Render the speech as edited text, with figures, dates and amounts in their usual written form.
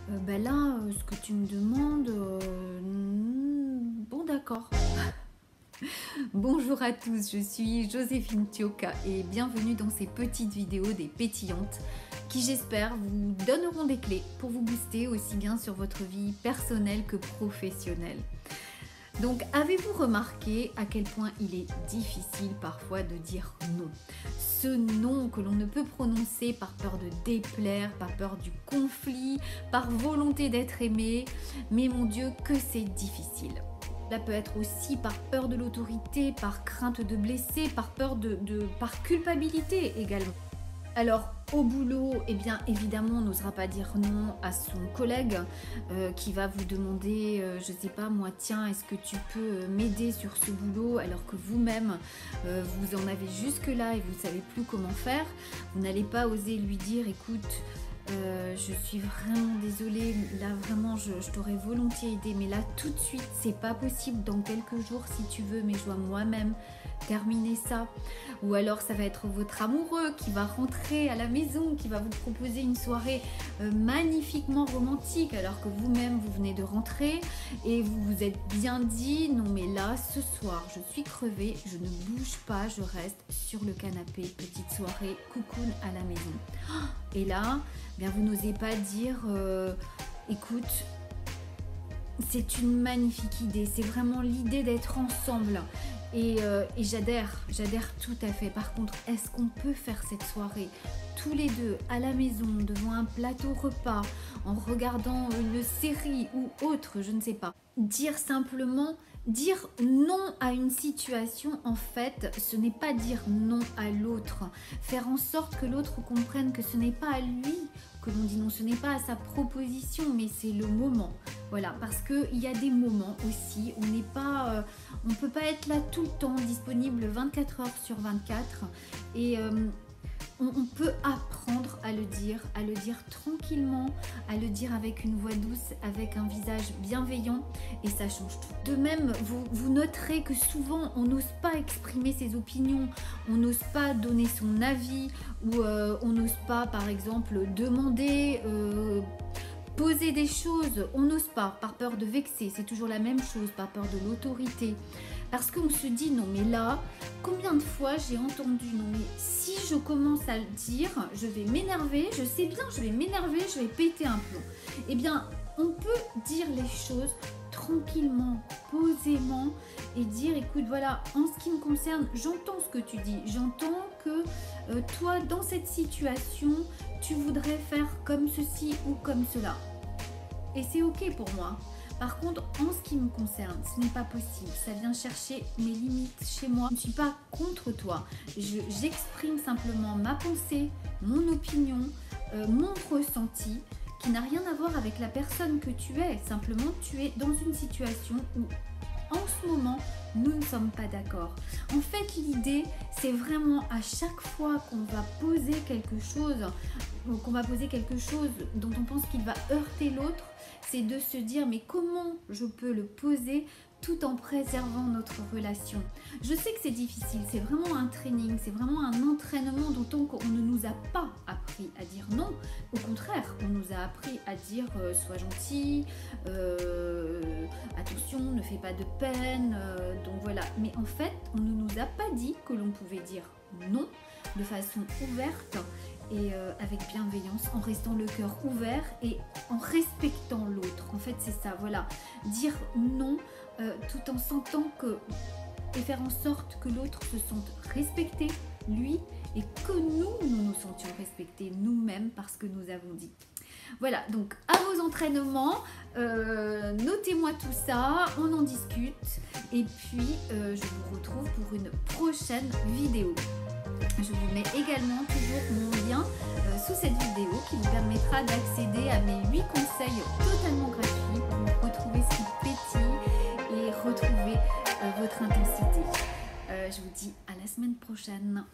Ce que tu me demandes, bon d'accord. Bonjour à tous, je suis Joséphine Thioka et bienvenue dans ces petites vidéos des pétillantes qui j'espère vous donneront des clés pour vous booster aussi bien sur votre vie personnelle que professionnelle. Donc, avez-vous remarqué à quel point il est difficile parfois de dire non? Ce non que l'on ne peut prononcer par peur de déplaire, par peur du conflit, par volonté d'être aimé, mais mon Dieu que c'est difficile. Cela peut être aussi par peur de l'autorité, par crainte de blesser, par peur par culpabilité également. Alors au boulot, eh bien évidemment on n'osera pas dire non à son collègue qui va vous demander, je sais pas moi, tiens, est-ce que tu peux m'aider sur ce boulot alors que vous-même vous en avez jusque là et vous ne savez plus comment faire. Vous n'allez pas oser lui dire, écoute, je suis vraiment désolée, là vraiment je t'aurais volontiers aidé, mais là tout de suite c'est pas possible, dans quelques jours si tu veux, mais je dois moi-même terminer ça. Ou alors ça va être votre amoureux qui va rentrer à la maison, qui va vous proposer une soirée magnifiquement romantique alors que vous-même vous venez de rentrer et vous vous êtes bien dit non mais là ce soir je suis crevée, je ne bouge pas, je reste sur le canapé, petite soirée cocoon à la maison. Et là, bien vous n'osez pas dire écoute, c'est une magnifique idée, c'est vraiment l'idée d'être ensemble et j'adhère tout à fait. Par contre, est-ce qu'on peut faire cette soirée tous les deux à la maison devant un plateau repas en regardant une série ou autre, je ne sais pas. Dire simplement, dire non à une situation, en fait, ce n'est pas dire non à l'autre. Faire en sorte que l'autre comprenne que ce n'est pas à lui que l'on dit non, ce n'est pas à sa proposition, mais c'est le moment. Voilà, parce qu'il y a des moments aussi, on ne peut pas être là tout le temps, disponible 24 heures sur 24, et on peut apprendre à le dire tranquillement, à le dire avec une voix douce, avec un visage bienveillant, et ça change tout. De même, vous noterez que souvent on n'ose pas exprimer ses opinions, on n'ose pas donner son avis, ou on n'ose pas par exemple demander, poser des choses, on n'ose pas par peur de vexer, c'est toujours la même chose, par peur de l'autorité. Parce qu'on se dit non mais là, combien de fois j'ai entendu non mais si je commence à le dire, je vais m'énerver, je sais bien, je vais m'énerver, je vais péter un plomb. Eh bien, on peut dire les choses tranquillement, posément et dire écoute voilà, en ce qui me concerne, j'entends ce que tu dis, j'entends que toi dans cette situation, tu voudrais faire comme ceci ou comme cela. Et c'est ok pour moi. Par contre, en ce qui me concerne, ce n'est pas possible. Ça vient chercher mes limites chez moi. Je ne suis pas contre toi. J'exprime simplement ma pensée, mon opinion, mon ressenti, qui n'a rien à voir avec la personne que tu es. Simplement, tu es dans une situation où, en ce moment, nous ne sommes pas d'accord. En fait, l'idée, c'est vraiment à chaque fois qu'on va poser quelque chose, dont on pense qu'il va heurter l'autre, c'est de se dire mais comment je peux le poser tout en préservant notre relation. Je sais que c'est difficile, c'est vraiment un training, c'est vraiment un entraînement, d'autant qu'on ne nous a pas appris à dire non. Au contraire, on nous a appris à dire sois gentil, attention, ne fais pas de peine, donc voilà. Mais en fait, on ne nous a pas dit que l'on pouvait dire non de façon ouverte et avec bienveillance, en restant le cœur ouvert et en respectant l'autre. En fait, c'est ça, voilà. Dire non tout en sentant que, et faire en sorte que l'autre se sente respecté, lui, et que nous sentions respectés nous-mêmes parce que nous avons dit. Voilà, donc à vos entraînements, notez-moi tout ça, on en discute, et puis je vous retrouve pour une prochaine vidéo. Je vous mets également toujours mon lien sous cette vidéo qui vous permettra d'accéder à mes 8 conseils totalement gratuits pour retrouver ce qui pétille et retrouver votre intensité. Je vous dis à la semaine prochaine.